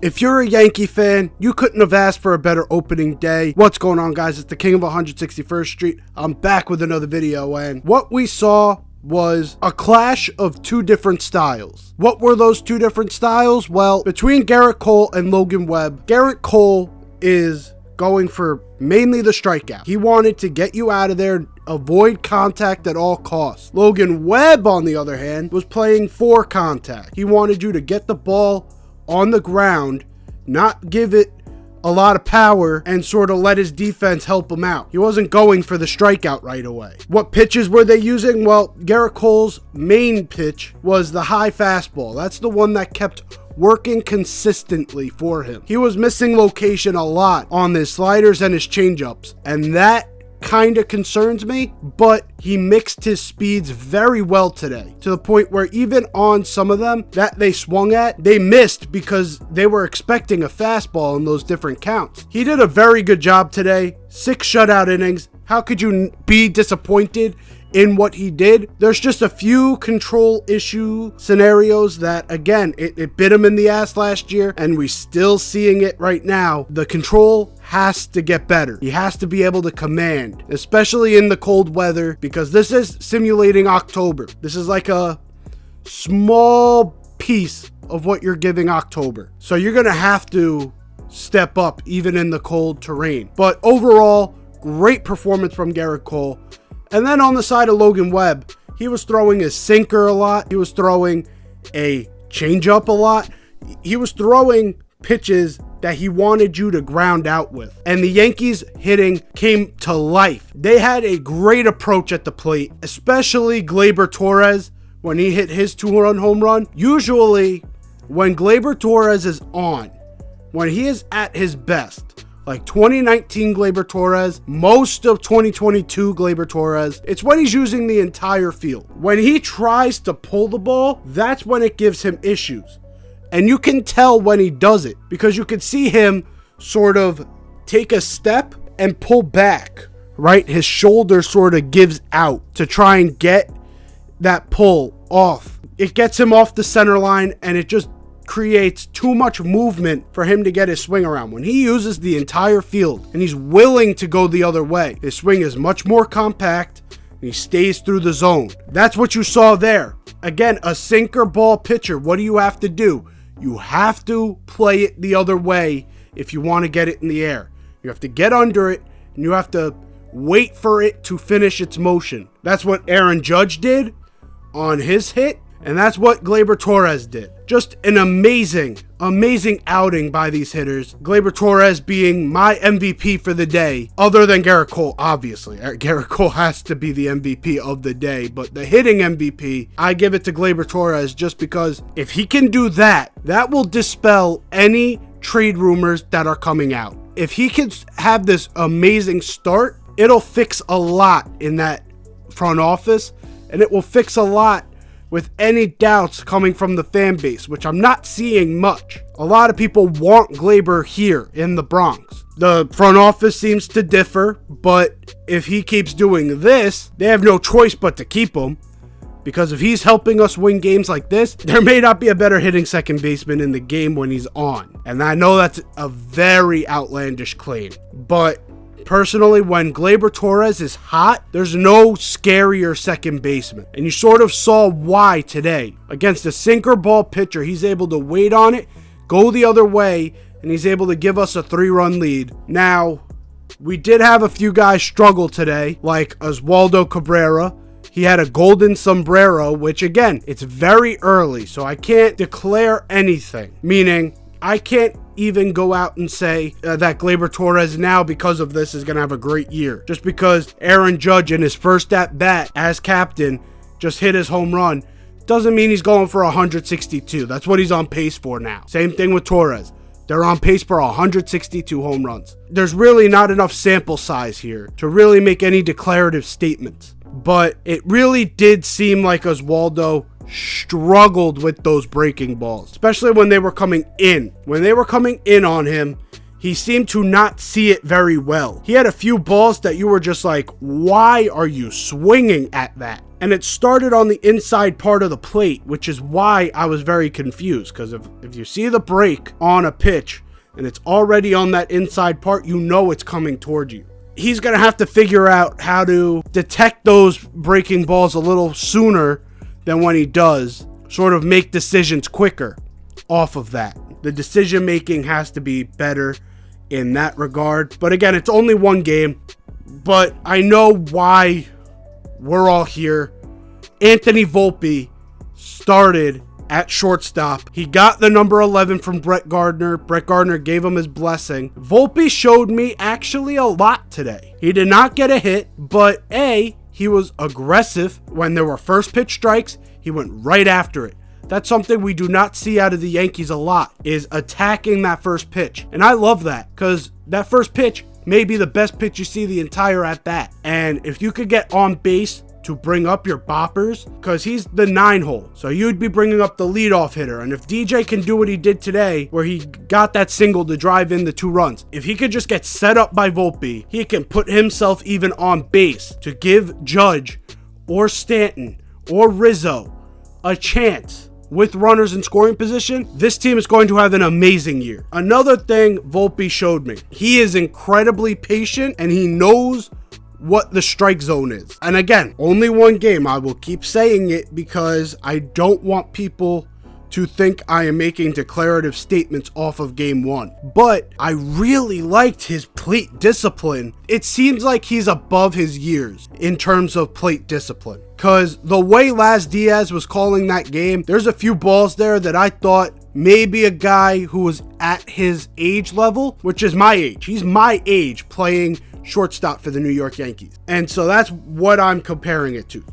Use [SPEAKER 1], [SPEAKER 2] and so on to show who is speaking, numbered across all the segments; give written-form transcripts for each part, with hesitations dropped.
[SPEAKER 1] If you're a Yankee fan, you couldn't have asked for a better opening day. What's going on, guys? It's the King of 161st Street. I'm back with another video, and what we saw was a clash of two different styles. What were those two different styles? Well, between Gerrit Cole and Logan Webb, Gerrit Cole is going for mainly the strikeout. He wanted to get you out of there, avoid contact at all costs. Logan Webb, on the other hand, was playing for contact. He wanted you to get the ball on the ground, not give it a lot of power, and sort of let his defense help him out. He wasn't going for the strikeout right away. What pitches were they using? Well, Gerrit Cole's main pitch was the high fastball. That's the one that kept working consistently for him. He was missing location a lot on his sliders and his changeups, and that kind of concerns me, but he mixed his speeds very well today, to the point where even on some of them that they swung at, they missed because they were expecting a fastball in those different counts. He did a very good job today. 6 shutout innings. How could you be disappointed in what he did? There's just a few control issue scenarios that, again, it bit him in the ass last year, and we're still seeing it right now. The control has to get better. He has to be able to command, especially in the cold weather, because this is simulating October. This is like a small piece of what you're giving October. So you're going to have to step up even in the cold terrain. But overall, great performance from Gerrit Cole. And then on the side of Logan Webb, he was throwing his sinker a lot. He was throwing a changeup a lot. He was throwing pitches that he wanted you to ground out with. And the Yankees hitting came to life. They had a great approach at the plate, especially Gleyber Torres when he hit his 2-run home run. Usually, when Gleyber Torres is on, when he is at his best, like 2019 Gleyber Torres, most of 2022 Gleyber Torres, it's when he's using the entire field. When he tries to pull the ball, that's when it gives him issues. And you can tell when he does it, because you can see him sort of take a step and pull back, right? His shoulder sort of gives out to try and get that pull off. It gets him off the center line, and it just creates too much movement for him to get his swing around. When he uses the entire field and he's willing to go the other way, his swing is much more compact and he stays through the zone. That's what you saw there. Again, a sinker ball pitcher, what do you have to do? You have to play it the other way if you want to get it in the air. You have to get under it, and you have to wait for it to finish its motion. That's what Aaron Judge did on his hit, and that's what Gleyber Torres did. Just an amazing outing by these hitters. Gleyber Torres being my MVP for the day, other than Gerrit Cole, obviously. Gerrit Cole has to be the MVP of the day, but the hitting MVP, I give it to Gleyber Torres just because if he can do that, that will dispel any trade rumors that are coming out. If he can have this amazing start, it'll fix a lot in that front office, and it will fix a lot with any doubts coming from the fan base, which I'm not seeing much. A lot of people want Gleyber here in the Bronx. The front office seems to differ, but if he keeps doing this, they have no choice but to keep him. Because if he's helping us win games like this, there may not be a better hitting second baseman in the game when he's on. And I know that's a very outlandish claim, but personally, when Gleyber Torres is hot, there's no scarier second baseman. And you sort of saw why today. Against a sinker ball pitcher, he's able to wait on it, go the other way, and he's able to give us a 3-run lead. Now, we did have a few guys struggle today, like Oswaldo Cabrera. He had a golden sombrero, which again, it's very early, so I can't declare anything. Meaning, I can't even go out and say that Gleyber Torres now, because of this, is going to have a great year. Just because Aaron Judge in his first at-bat as captain just hit his home run doesn't mean he's going for 162. That's what he's on pace for now. Same thing with Torres. They're on pace for 162 home runs. There's really not enough sample size here to really make any declarative statements. But it really did seem like Oswaldo struggled with those breaking balls, especially when they were coming in. When they were coming in on him, he seemed to not see it very well. He had a few balls that you were just like, why are you swinging at that? And it started on the inside part of the plate, which is why I was very confused. Because if you see the break on a pitch and it's already on that inside part, you know it's coming towards you. He's going to have to figure out how to detect those breaking balls a little sooner than when he does. Sort of make decisions quicker off of that. The decision making has to be better in that regard. But again, it's only one game. But I know why we're all here. Anthony Volpe started at shortstop. He got the number 11 from Brett Gardner. Brett Gardner gave him his blessing. Volpe showed me actually a lot today. He did not get a hit, but he was aggressive. When there were first pitch strikes, he went right after it. That's something we do not see out of the Yankees a lot, is attacking that first pitch. And I love that, because that first pitch may be the best pitch you see the entire at bat. And if you could get on base to bring up your boppers, because he's the 9-hole, so you'd be bringing up the leadoff hitter. And if DJ can do what he did today, where he got that single to drive in the 2 runs, if he could just get set up by Volpe, he can put himself even on base to give Judge or Stanton or Rizzo a chance with runners in scoring position. This team is going to have an amazing year. Another thing Volpe showed me, he is incredibly patient and he knows what the strike zone is. And again, only one game. I will keep saying it because I don't want people to think I am making declarative statements off of game 1. But I really liked his plate discipline. It seems like he's above his years in terms of plate discipline. Because the way Laz Diaz was calling that game, there's a few balls there that I thought maybe a guy who was at his age level, which is my age. He's my age playing shortstop for the New York Yankees. And so that's what I'm comparing it to.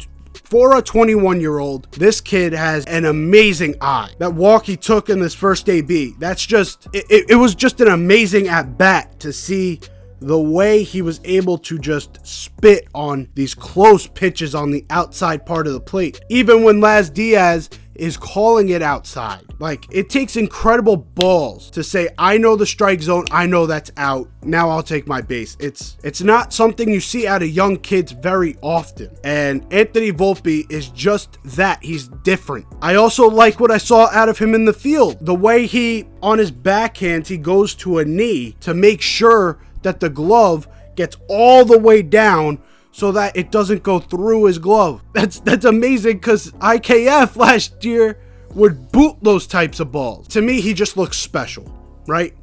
[SPEAKER 1] For a 21-year-old, this kid has an amazing eye. That walk he took in this first AB, that's just, it was just an amazing at-bat to see the way he was able to just spit on these close pitches on the outside part of the plate. Even when Laz Diaz is calling it outside. Like, it takes incredible balls to say, I know the strike zone, I know that's out, now I'll take my base. It's not something you see out of young kids very often. And Anthony Volpe is just that. He's different. I also like what I saw out of him in the field. The way he, on his backhand, he goes to a knee to make sure that the glove gets all the way down so that it doesn't go through his glove. That's amazing, because IKF last year would boot those types of balls. To me, he just looks special, right?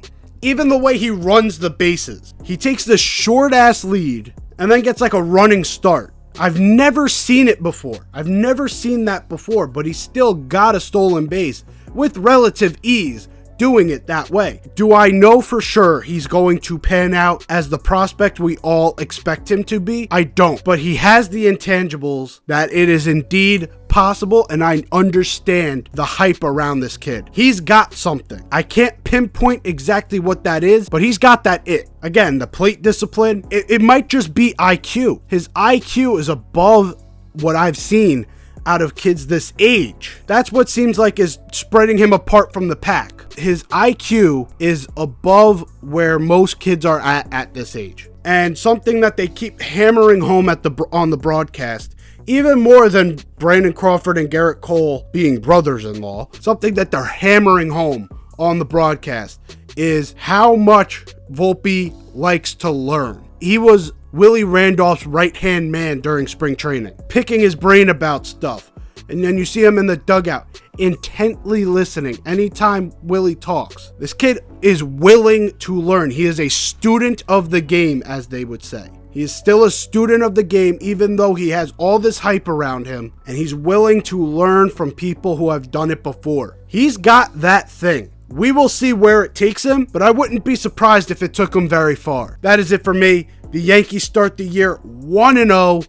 [SPEAKER 1] Even the way he runs the bases. He takes this short-ass lead and then gets like a running start. I've never seen it before. I've never seen that before, but he still got a stolen base with relative ease, doing it that way. Do I know for sure he's going to pan out as the prospect we all expect him to be? I don't, but he has the intangibles that it is indeed possible, and I understand the hype around this kid. He's got something. I can't pinpoint exactly what that is, but he's got that it. Again, the plate discipline, it might just be IQ. His IQ is above what I've seen out of kids this age. That's what seems like is spreading him apart from the pack. His IQ is above where most kids are at this age. And something that they keep hammering home on the broadcast, even more than Brandon Crawford and Gerrit Cole being brothers-in-law, something that they're hammering home on the broadcast is how much Volpe likes to learn. He was Willie Randolph's right-hand man during spring training, picking his brain about stuff. And then you see him in the dugout, intently listening anytime Willie talks. This kid is willing to learn. He is a student of the game, as they would say. He is still a student of the game, even though he has all this hype around him, and he's willing to learn from people who have done it before. He's got that thing. We will see where it takes him, but I wouldn't be surprised if it took him very far. That is it for me. The Yankees start the year 1-0.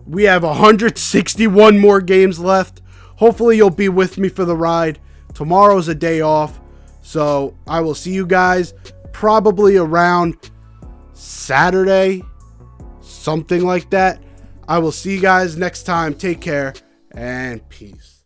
[SPEAKER 1] We have 161 more games left. Hopefully you'll be with me for the ride. Tomorrow's a day off, so I will see you guys probably around Saturday, something like that. I will see you guys next time. Take care and peace.